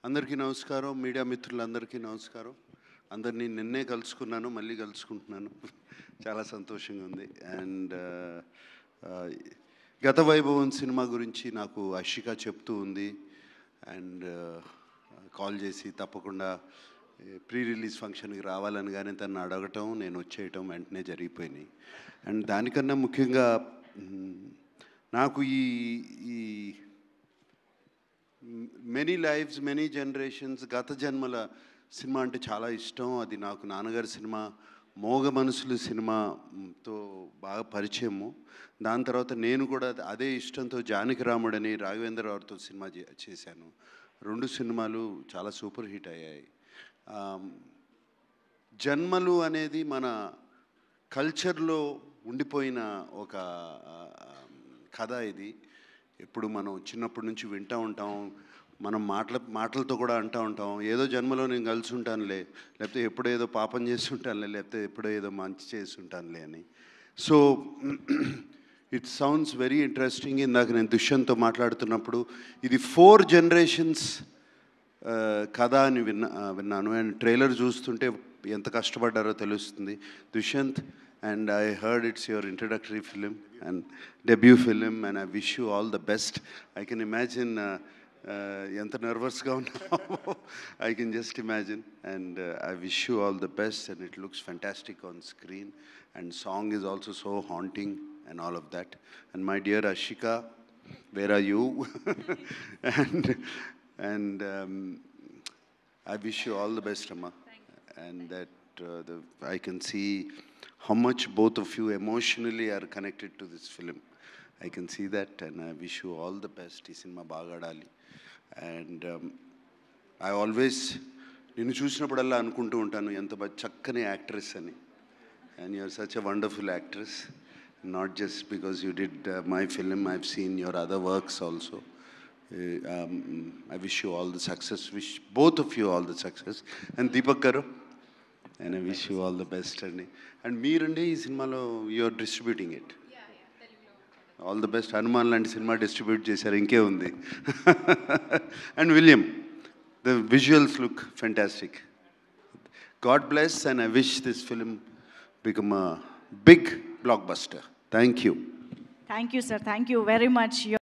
అందరికీ నమస్కారం, మీడియా మిత్రులందరికీ నమస్కారం. అందరినీ నిన్నే కలుసుకున్నాను, మళ్ళీ కలుసుకుంటున్నాను. చాలా సంతోషంగా ఉంది. అండ్ గత వైభవం సినిమా గురించి నాకు అషిక చెప్తూ ఉంది. అండ్ కాల్ చేసి తప్పకుండా ప్రీ రిలీజ్ ఫంక్షన్కి రావాలని కానీ తను అడగటం, నేను వచ్చేయటం వెంటనే జరిగిపోయినాయి. అండ్ దానికన్నా ముఖ్యంగా నాకు ఈ మెనీ లైఫ్స్ మెనీ జనరేషన్స్ గత జన్మల సినిమా అంటే చాలా ఇష్టం. అది నాకు నాన్నగారి సినిమా మోగ మనసులు సినిమాతో బాగా పరిచయము. దాని తర్వాత నేను కూడా అదే ఇష్టంతో జానకిరాముడని రాఘవేంద్రరావుతో సినిమా చేశాను. 2 సినిమాలు చాలా సూపర్ హిట్ అయ్యాయి. జన్మలు అనేది మన కల్చర్లో ఉండిపోయిన ఒక కథ. ఇది ఎప్పుడు మనం చిన్నప్పటి నుంచి వింటూ ఉంటాం. మనం మాటలతో కూడా అంటూ ఉంటాం, ఏదో జన్మలో నేను కలిసి ఉంటానులే, లేకపోతే ఎప్పుడో ఏదో పాపం చేసి ఉంటానులే, లేకపోతే ఎప్పుడో ఏదో మంచి చేసి ఉంటానులే అని. So it sounds very interesting. ఇందాక నేను దుష్యంత్తో మాట్లాడుతున్నప్పుడు ఇది 4 జనరేషన్స్ కథ అని విన్నాను. అండ్ ట్రైలర్ చూస్తుంటే ఎంత కష్టపడ్డారో తెలుస్తుంది. Dushyant, and I heard it's your introductory film and debut film, and I wish you all the best. I can imagine ఎంత నర్వస్గా ఉన్నామో I can just imagine, and I wish you all the best, and it looks fantastic on screen, and song is also so haunting and all of that. And my dear Ashika, where are you? and I wish you all the best, Amma. And that I can see how much both of you emotionally are connected to this film. I can see that, and I wish you all the best. Ee cinema baga adali. And I always ninnu chusinappudalla anukuntu untanu enta chakkani actress ani, and you are such a wonderful actress, not just because you did my film. I've seen your other works also. I wish you all the success, wish both of you all the success. And Deepak garu, and I wish you all the best. And మీరండి ఈ సినిమాలో you are distributing it. All the best. Hanuman లాంటి సినిమా distribute చేశారు, ఇంకే ఉంది. And William, the visuals look fantastic. God bless, and I wish this film become a big blockbuster. Thank you. Thank you, sir. Thank you very much.